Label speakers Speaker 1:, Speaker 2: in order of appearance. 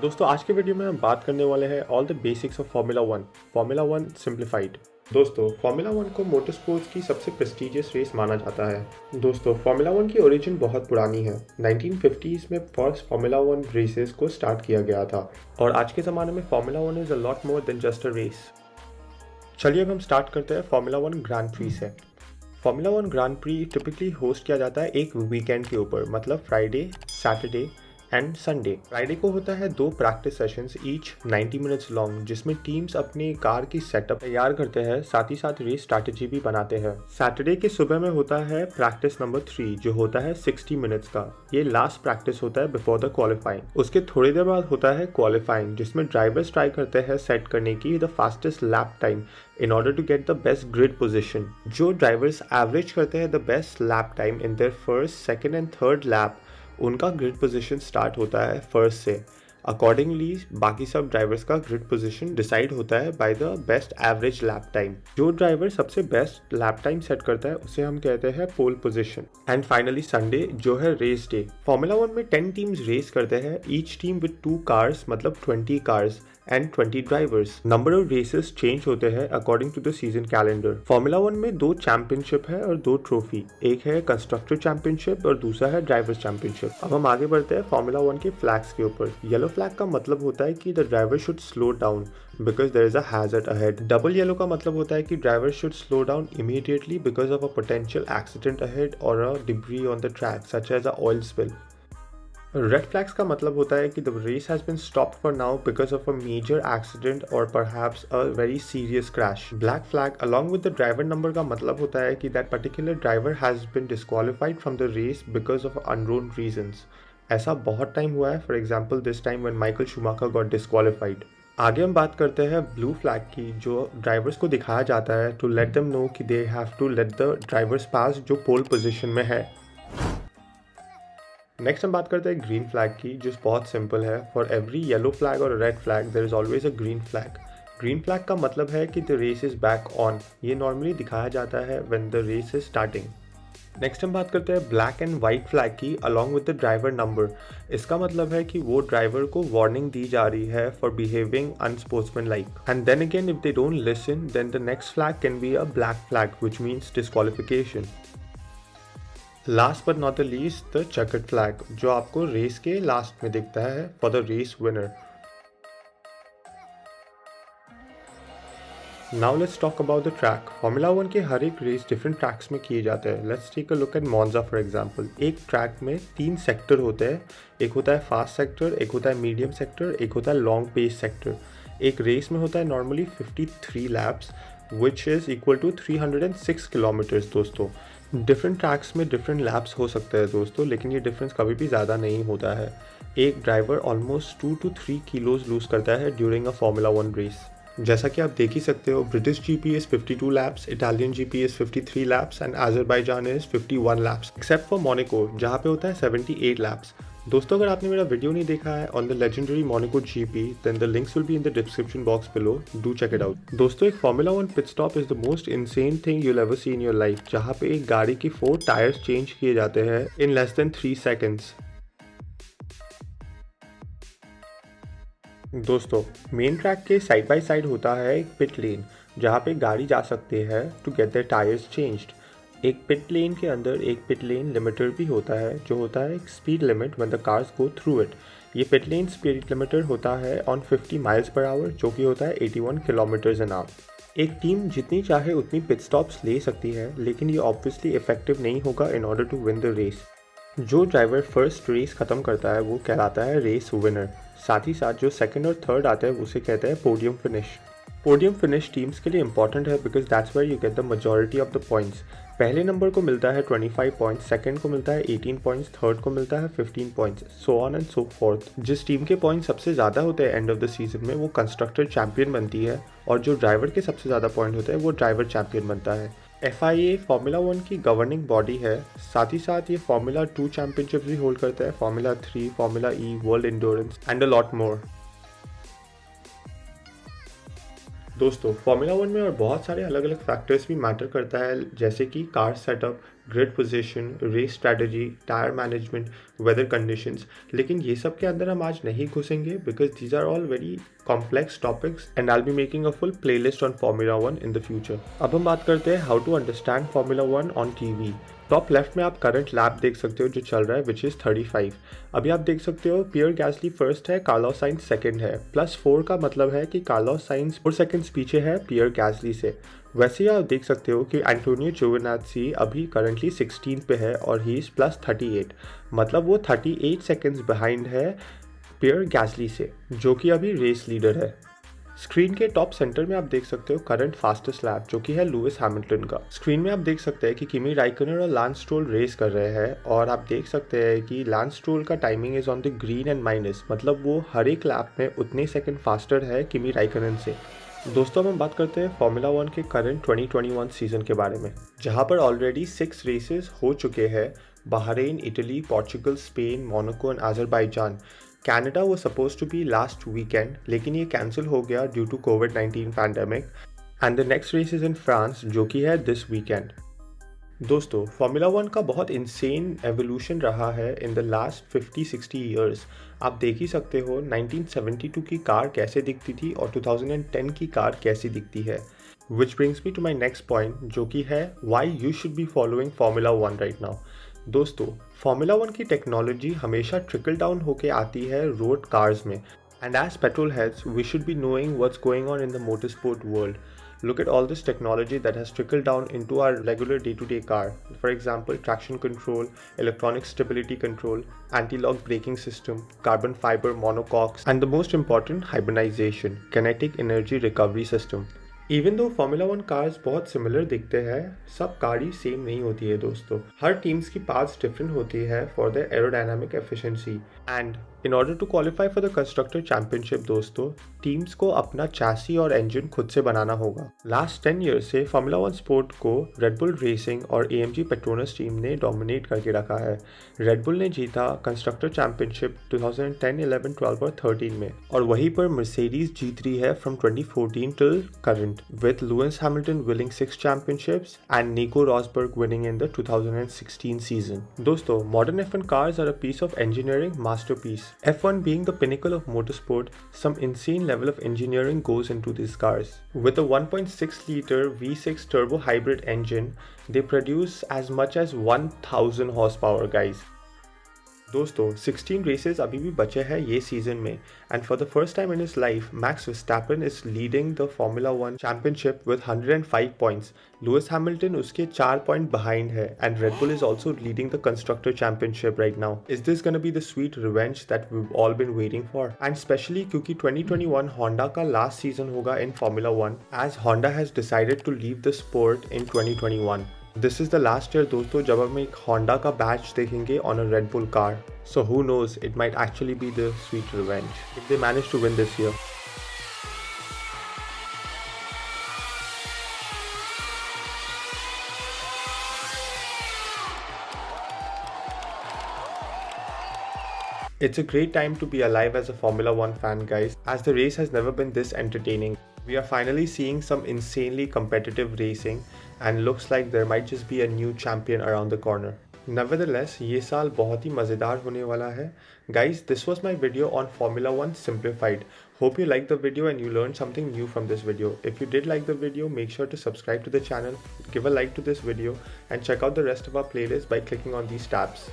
Speaker 1: दोस्तों आज के वीडियो में हम बात करने वाले हैं all the basics of formula one simplified. दोस्तों फार्मूला वन को मोटर स्पोर्ट्स की सबसे प्रेस्टिजियस रेस माना जाता है। दोस्तों फार्मूला वन की ओरिजिन बहुत पुरानी है। 1950s में फर्स्ट फार्मूला वन रेसेस को स्टार्ट किया गया था और आज के ज़माने में Formula One is a lot more than just a race. चलिए अब हम स्टार्ट करते हैं फार्मूला वन ग्रांड प्री से। Formula One Grand Prix typically host किया जाता है एक वीकेंड के ऊपर, मतलब Friday, Saturday and Sunday. Friday को होता है 2 practice sessions each 90 minutes long, जिसमें टीम्स अपनी कार की सेटअप तैयार करते हैं, साथ ही साथ रेस स्ट्रैटेजी भी बनाते हैं। सैटरडे के सुबह में होता है प्रैक्टिस नंबर 3 जो होता है 60 मिनट्स का। ये लास्ट प्रैक्टिस होता है बिफोर द क्वालिफाइंग। उसके थोड़ी देर बाद होता है क्वालिफाइंग, जिसमें ड्राइवर्स ट्राई करते हैं सेट करने की the fastest lap time in order to get the best grid position। जो ड्राइवर्स एवरेज करते हैं the best lap time in their first, second and third lap, उनका ग्रिड पोजीशन स्टार्ट होता है फर्स्ट से। अकॉर्डिंगली बाकी सब ड्राइवर्स का ग्रिड पोजीशन डिसाइड होता है by the best average lap time. जो ड्राइवर सबसे बेस्ट लैप टाइम सेट करता है उसे हम कहते हैं pole position. And finally Sunday जो है रेस डे। फार्मूला वन में 10 टीम्स रेस करते हैं, ईच टीम विद 2 कार्स, मतलब 20 cars and 20 drivers. Number of races change होते हैं according to the season calendar. Formula One में 2 चैंपियनशिप है और 2 ट्रॉफी, एक है कंस्ट्रक्टर चैंपियनशिप और दूसरा है ड्राइवर्स चैंपियनशिप। अब हम आगे बढ़ते हैं फार्मूला वन के फ्लैग्स के ऊपर। येलो फ्लैग का मतलब होता है कि the driver should slow down because there is a hazard ahead. Double yellow का मतलब होता है कि driver should slow down immediately because of a potential accident ahead और a debris on the track such as a oil spill. Red flags का मतलब होता है कि the race has been stopped for now because of a major accident और perhaps a very serious crash. Black flag along with the driver number का मतलब होता है कि that particular driver has been disqualified from the race because of unknown reasons. ऐसा बहुत time हुआ है, for example this time when Michael Schumacher got disqualified. आगे हम बात करते हैं ब्लू फ्लैग की, जो ड्राइवर्स को दिखाया जाता है टू लेट देम नो कि they have to let the drivers pass जो पोल पोजिशन में है। नेक्स्ट हम बात करते हैं ग्रीन फ्लैग की, जो बहुत सिंपल है। फॉर एवरी येलो फ्लैग और red flag there is always a green flag. Green flag का मतलब है कि the race is back on. ये नॉर्मली दिखाया जाता है when the race is starting. Next हम बात करते हैं ब्लैक एंड वाइट फ्लैग की along with the driver number. इसका मतलब है कि वो ड्राइवर को वार्निंग दी जा रही है for behaving unsportsmanlike. And then again if they don't listen then the next flag can be a black flag which means disqualification. Last but not the least the chequered flag, जो आपको race के last में दिखता है for the race winner. Now let's talk about the track. Formula one के हर एक race different tracks में किए जाते हैं। Let's take a look at Monza for example. एक ट्रैक में 3 सेक्टर होते हैं, एक होता है फास्ट सेक्टर, एक होता है मीडियम सेक्टर, एक होता है लॉन्ग पेस सेक्टर। एक रेस में होता है normally 53 laps which is equal to 306 kilometres. दोस्तों डिफरेंट ट्रैक्स में डिफरेंट लैप्स हो सकते हैं दोस्तों, लेकिन ये डिफरेंस कभी भी ज़्यादा नहीं होता है। एक driver almost 2 to 3 kilos lose करता है during a Formula One race. जैसा कि आप देख ही सकते हो, British GP is 52 laps, Italian GP is 53 laps and Azerbaijan is 51 laps, except for Monaco जहाँ पे होता है 78 लैप्स। दोस्तों अगर आपने मेरा वीडियो नहीं देखा है on the legendary Monaco GP then the links will be in the description box below, do check it out. दोस्तों एक Formula One pit stop is the most insane thing you'll ever see in your life, जहाँ पे एक गाड़ी की 4 tyres change किए जाते हैं इन लेस देन 3 सेकेंड्स। दोस्तों मेन ट्रैक के साइड बाय साइड होता है एक पिट लेन, जहाँ पे गाड़ी जा सकती है to get their tyres changed. एक पिट लेन के अंदर एक पिट लेन लिमिटर भी होता है, जो होता है एक speed limit when the cars go through it. ये पिट लेन स्पीड लिमिटर होता है ऑन 50 माइल्स पर आवर, जो कि होता है 81 किलोमीटर्स एन आवर। एक टीम जितनी चाहे उतनी पिट स्टॉप्स ले सकती है, लेकिन ये ऑब्वियसली इफेक्टिव नहीं होगा in order to win the race. जो ड्राइवर फर्स्ट रेस ख़त्म करता है वो कहलाता है रेस विनर। साथ ही साथ जो सेकंड और थर्ड आता है उसे कहते हैं podium finish. Podium finish teams के लिए इंपॉर्टेंट है because that's where you get the majority of the points. पहले नंबर को मिलता है 25 पॉइंट्स, सेकंड को मिलता है 18 पॉइंट्स, थर्ड को मिलता है 15 points, so on and so fourth. जिस टीम के पॉइंट्स सबसे ज़्यादा होते हैं एंड ऑफ द सीजन में वो कंस्ट्रक्टर चैंपियन बनती है, और जो ड्राइवर के सबसे ज़्यादा पॉइंट होते हैं वो ड्राइवर चैंपियन बनता है। FIA फार्मूला वन की गवर्निंग बॉडी है, साथ ही साथ ये फार्मूला 2 चैंपियनशिप भी होल्ड करता है, formula 3, formula E, world endurance and a lot मोर। दोस्तों फार्मूला वन में और बहुत सारे अलग अलग फैक्टर्स भी मैटर करता है, जैसे कि car setup, grid position, race strategy, tyre management, weather conditions. लेकिन ये सब के अंदर हम आज नहीं घुसेंगे because these are all very complex topics and I will be making a full playlist on formula one in the future. अब हम बात करते हैं how to understand formula one on TV. Top left में आप करंट लैप देख सकते हो जो चल रहा है विच इज़ 35। अभी आप देख सकते हो पियर गैसली फर्स्ट है, कार्लोस साइंस सेकंड है। +4 का मतलब है कि कार्लोस साइंस 4 सेकंड्स पीछे है पियर गैसली से। वैसे ही आप देख सकते हो कि एंटोनियो जियोविनाज़ी अभी करंटली 16 पे है और ही इज़ +38, मतलब वो 38 सेकंड्स बिहाइंड है पियर गैसली से, जो कि अभी रेस लीडर है। स्क्रीन के टॉप सेंटर में आप देख सकते हो करंट फास्टेस्ट लैप जो कि है लुइस हैमिल्टन का। स्क्रीन में आप देख सकते हैं कि किमी राइकनर और लैंस स्ट्रोल रेस कर रहे हैं और आप देख सकते हैं कि लैंस स्ट्रोल का timing is on the green and minus, मतलब वो हर एक लैप में उतने सेकंड फास्टर है किमी राइकनन से। दोस्तों हम बात करते हैं फार्मूला वन के करंट 2021 सीजन के बारे में, जहां पर ऑलरेडी 6 रेसेस हो चुके हैं। Bahrain, Italy, Portugal, Spain, Monaco and Azerbaijan. Canada वो suppose to be last weekend, लेकिन ये कैंसिल हो गया ड्यू टू कोविड-19 pandemic. And the next race is in France जो कि है दिस वीकेंड। दोस्तों फार्मूला वन का बहुत इंसेन एवोल्यूशन रहा है इन द लास्ट 50-60 ईयर्स। आप देख ही सकते हो 1972 की कार कैसे दिखती थी और 2010 की कार कैसी दिखती है। Which brings me to my next point जो कि है why you should be following formula one right now. दोस्तों फार्मूला वन की टेक्नोलॉजी हमेशा ट्रिकल डाउन होके आती है रोड कार्स में, and as petrol heads we should be knowing what's going on in the motorsport world. Look at all this technology that has trickled down into our regular day-to-day car. For example, traction control, electronic stability control, anti-lock braking system, carbon fiber monocoques, and the most important, hibernization, kinetic energy recovery system. Even though Formula 1 cars बहुत similar दिखते हैं, सब car ही same नहीं होती है दोस्तों। हर teams की पार्ट्स डिफरेंट होती है for the aerodynamic efficiency. And in order to qualify for the constructor championship दोस्तों, टीम्स को अपना चैसी और इंजन खुद से बनाना होगा। लास्ट 10 ईयर्स से फार्मूला 1 स्पोर्ट को रेड बुल रेसिंग और AMG पेट्रोनस टीम ने डोमिनेट करके रखा है। रेड बुल ने जीता कंस्ट्रक्टर चैंपियनशिप 2010, 11, 12 और 13 में, और वहीं पर मर्सिडीज जीत रही है from 2014 till current, with Lewis Hamilton winning 6 championships and Nico Rosberg winning in the 2016 season. दोस्तों, modern F1 cars are a piece of engineering masterpiece. F1 being the pinnacle of motorsport, some insane level of engineering goes into these cars. With a 1.6-liter V6 turbo hybrid engine, they produce as much as 1000 horsepower, guys. दोस्तों 16 races अभी भी बचे हैं ये season में, and for the first time in his life Max Verstappen is leading the formula 1 championship with 105 points. Lewis Hamilton उसके 4 point behind है, and Red Bull is also leading the constructor championship right now. Is this gonna be the sweet revenge that we all been waiting for? And specially क्योंकि 2021 Honda का last season होगा in formula 1, as Honda has decided to leave the sport in 2021. This is the last year दोस्तों जब हम एक Honda का badge देखेंगे on a Red Bull car. So who knows, it might actually be the sweet revenge if they manage to win this year. It's a great time to be alive as a Formula 1 fan, guys, as the race has never been this entertaining. We are finally seeing some insanely competitive racing, and looks like there might just be a new champion around the corner. Nevertheless, ये साल बहुत ही मज़ेदार होने वाला है. Guys, this was my video on Formula 1 Simplified. Hope you liked the video and you learned something new from this video. If you did like the video, make sure to subscribe to the channel, give a like to this video, and check out the rest of our playlist by clicking on these tabs.